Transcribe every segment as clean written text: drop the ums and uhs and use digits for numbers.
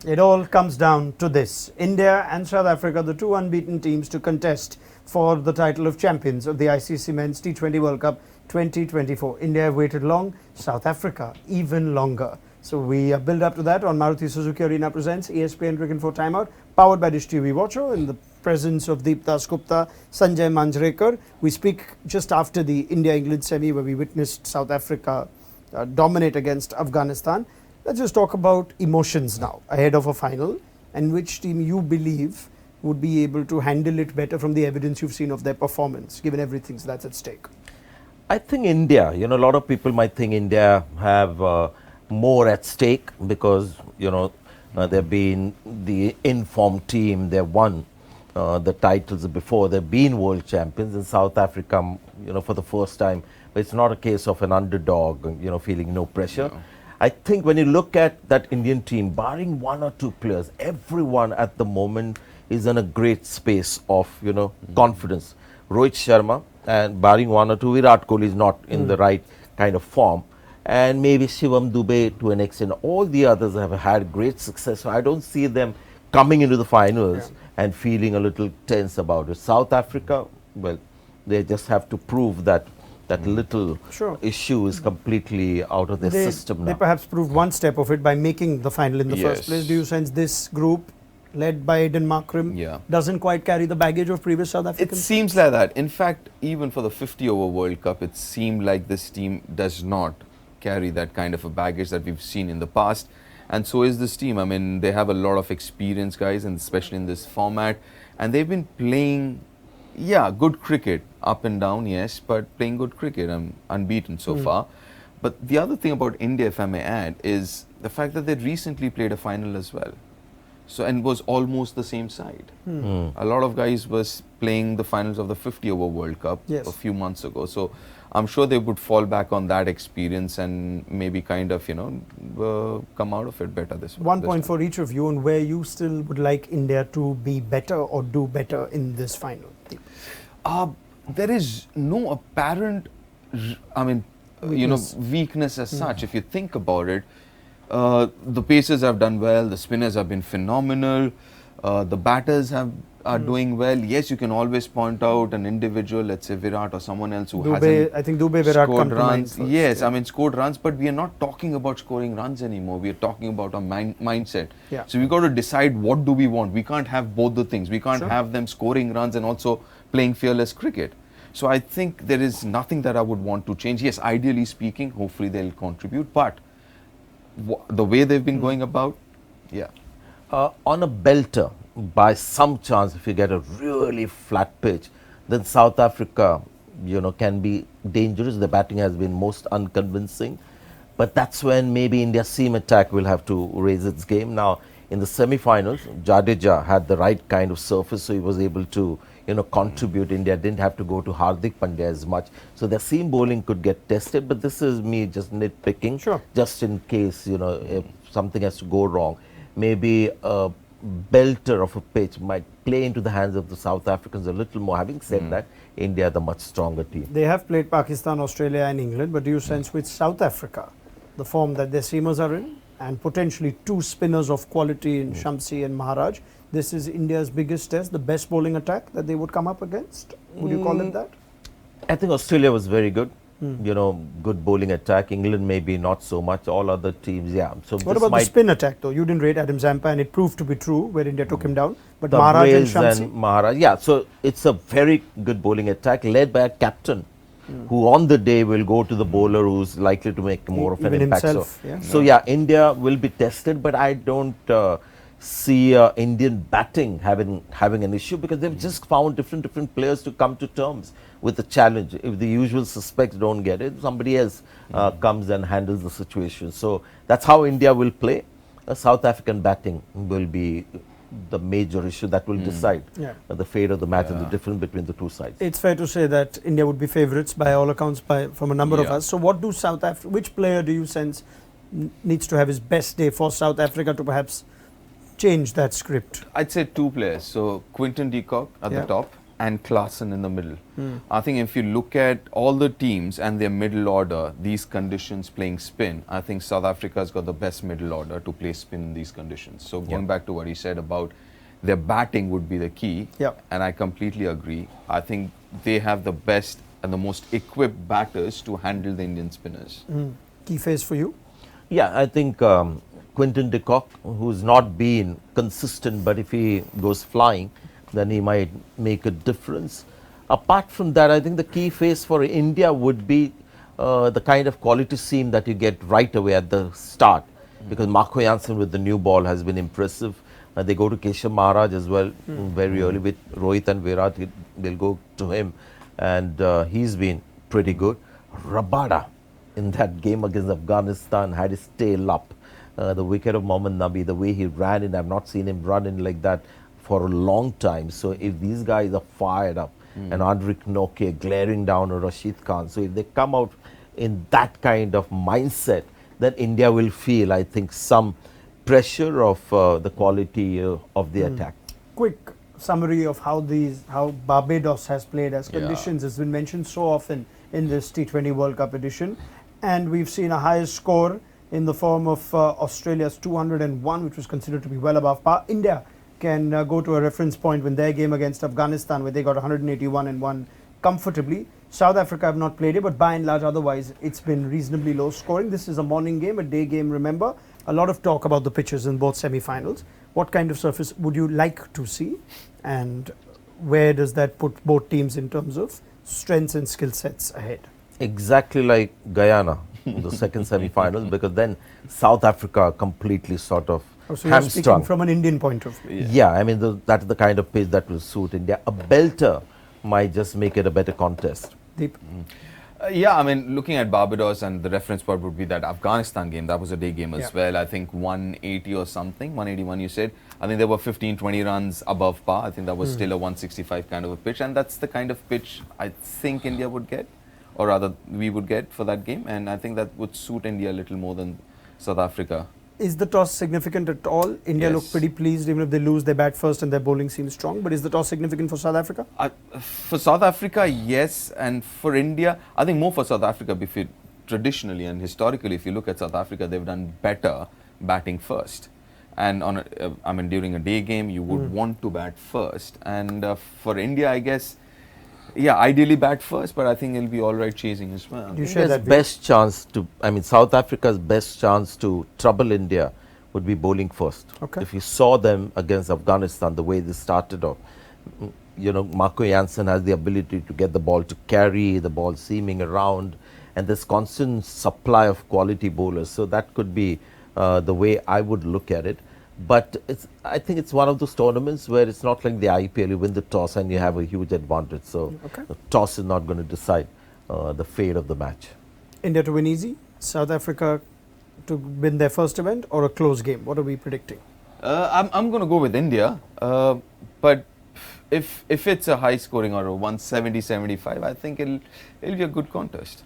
It all comes down to this. India and South Africa, the two unbeaten teams to contest for the title of champions of the ICC Men's T20 World Cup 2024. India have waited long, South Africa even longer. So we build up to that on Maruti Suzuki Arena presents ESPN Cricinfo Timeout, powered by Dish TV Watcher, in the presence of Dasgupta, Sanjay Manjrekar. We speak just after the India-England semi, where we witnessed South Africa dominate against Afghanistan. Let's just talk about emotions now ahead of a final, and which team you believe would be able to handle it better from the evidence you've seen of their performance, given everything that's at stake. I think India, a lot of people might think India have more at stake because, they've been the informed team, they've won the titles before, they've been world champions. In South Africa, for the first time, but it's not a case of an underdog, feeling no pressure. No. I think when you look at that Indian team, barring one or two players, everyone at the moment is in a great space of, confidence. Rohit Sharma, and barring one or two, Virat Kohli is not in the right kind of form. And maybe Shivam Dubey to an extent. All the others have had great success. So I don't see them coming into the finals and feeling a little tense about it. South Africa, well, they just have to prove that little issue is completely out of their system now. They perhaps proved one step of it by making the final in the first place. Do you sense this group, led by Aiden Markram, doesn't quite carry the baggage of previous South Africans? It seems like that. In fact, even for the 50-over World Cup, it seemed like this team does not carry that kind of a baggage that we've seen in the past. And so is this team. I mean, they have a lot of experience, guys, and especially in this format. And they've been playing, good cricket, up and down, yes, but playing good cricket. Unbeaten so far. But the other thing about India, if I may add, is the fact that they recently played a final as well. So, and was almost the same side. A lot of guys was playing the finals of the 50-over World Cup a few months ago. So, I'm sure they would fall back on that experience and maybe kind of, come out of it better this One point for each of you on where you still would like India to be better or do better in this final. There is no apparent, weakness as such. If you think about it, the pacers have done well, the spinners have been phenomenal, the batters are doing well. Yes, you can always point out an individual, let's say Virat or someone else who hasn't scored runs. Yes, scored runs, but we are not talking about scoring runs anymore. We are talking about a mindset. So we got to decide what do we want. We can't have both the things. We can't have them scoring runs and also playing fearless cricket. So I think there is nothing that I would want to change. Yes, ideally speaking, hopefully they'll contribute, but the way they've been going about, on a belter, by some chance, if you get a really flat pitch, then South Africa, can be dangerous. The batting has been most unconvincing, but that's when maybe India's seam attack will have to raise its game. Now, in the semi-finals, Jadeja had the right kind of surface, so he was able to, contribute. India didn't have to go to Hardik Pandya as much, so their seam bowling could get tested. But this is me just nitpicking, just in case, if something has to go wrong. Maybe a belter of a pitch might play into the hands of the South Africans a little more. Having said that, India are the much stronger team. They have played Pakistan, Australia and England, but do you sense with South Africa, the form that their seamers are in, and potentially two spinners of quality in Shamsi and Maharaj, this is India's biggest test, the best bowling attack that they would come up against? Would you call it that? I think Australia was very good. Good bowling attack. England maybe not so much. All other teams, So what about the spin attack though? You didn't rate Adam Zampa and it proved to be true where India took him down. But Maharaj and Shamsi? Maharaj, so it's a very good bowling attack led by a captain who on the day will go to the bowler who's likely to make more of an impact. India will be tested, but I don't see Indian batting having an issue because they've just found different players to come to terms with the challenge. If the usual suspects don't get it, somebody else comes and handles the situation. So that's how India will play. South African batting will be the major issue that will decide the fate of the match and the difference between the two sides. It's fair to say that India would be favourites by all accounts from a number of us. So what do which player do you sense needs to have his best day for South Africa to perhaps change that script? I'd say two players. So Quinton de Kock at the top, and Klaassen in the middle. I think if you look at all the teams and their middle order, these conditions playing spin, I think South Africa's got the best middle order to play spin in these conditions. So going back to what he said about their batting would be the key, and I completely agree. I think they have the best and the most equipped batters to handle the Indian spinners. Key phase for you? Yeah, I think Quinton de Kock, who's not been consistent, but if he goes flying, then he might make a difference. Apart from that, I think the key phase for India would be the kind of quality seam that you get right away at the start, because Marco Jansen with the new ball has been impressive. They go to Keshav Maharaj as well very early with Rohit and Virat. They'll go to him, and he's been pretty good. Rabada in that game against Afghanistan had his tail up. The wicket of Mohammad Nabi, the way he ran in, I've not seen him run in like that for a long time. So if these guys are fired up, and Andrik Nokia glaring down at Rashid Khan, so if they come out in that kind of mindset, then India will feel, I think, some pressure of the quality of the attack. Quick summary of how Barbados has played as conditions has been mentioned so often in this T20 World Cup edition, and we've seen a higher score in the form of Australia's 201, which was considered to be well above par. India can go to a reference point when their game against Afghanistan, where they got 181 and won comfortably. South Africa have not played it, but by and large otherwise it's been reasonably low scoring. This is a morning game, a day game, remember. A lot of talk about the pitches in both semi-finals. What kind of surface would you like to see, and where does that put both teams in terms of strengths and skill sets ahead? Exactly like Guyana in the second semi-finals, because then South Africa completely sort of so you're speaking hamstrung. from an Indian point of view. Yeah, I mean that's the kind of pitch that will suit India. A belter might just make it a better contest. Deep. Yeah, I mean, looking at Barbados, and the reference point would be that Afghanistan game. That was a day game as well. I think 180 or something, 181 you said. I think there were 15, 20 runs above par. I think that was still a 165 kind of a pitch. And that's the kind of pitch I think India would get, or rather we would get for that game. And I think that would suit India a little more than South Africa. Is the toss significant at all? India look pretty pleased even if they lose, they bat first and their bowling seems strong. But is the toss significant for South Africa? For South Africa, yes. And for India, I think more for South Africa. Traditionally and historically, if you look at South Africa, they've done better batting first. And during a day game, you would want to bat first. And for India, I guess, ideally bat first, but I think it'll be all right chasing as well. You share that best chance to, South Africa's best chance to trouble India would be bowling first. Okay. If you saw them against Afghanistan, the way they started off, Marco Jansen has the ability to get the ball to carry, the ball seaming around, and there's constant supply of quality bowlers. So that could be the way I would look at it. But I think it's one of those tournaments where it's not like the IPL, you win the toss and you have a huge advantage. So the toss is not going to decide the fate of the match. India to win easy, South Africa to win their first event, or a close game? What are we predicting? I'm going to go with India. But if it's a high scoring or a 170-75, I think it'll be a good contest.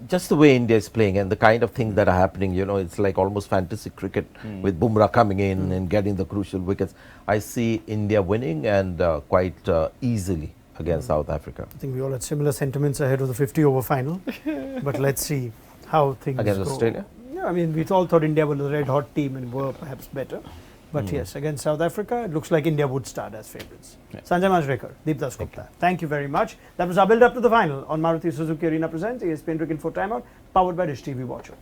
Just the way India is playing and the kind of things that are happening, it's like almost fantasy cricket with Bumrah coming in and getting the crucial wickets. I see India winning and quite easily against South Africa. I think we all had similar sentiments ahead of the 50-over final, but let's see how things against go. Australia? Yeah, we all thought India was a red-hot team and were perhaps better. But yes, against South Africa, it looks like India would start as favourites. Sanjay Manjrekar, Deep Dasgupta, thank you very much. That was our build-up to the final on Maruti Suzuki Arena Presents ESPN Cricinfo Timeout, powered by Dish TV Watcher.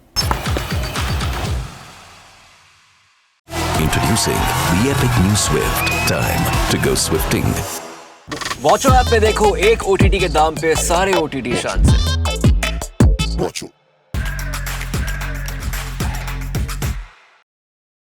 Introducing the epic new Swift. Time to go swifting. Watcho app पे देखो एक OTT के दाम पे सारे OTT शान से। Watch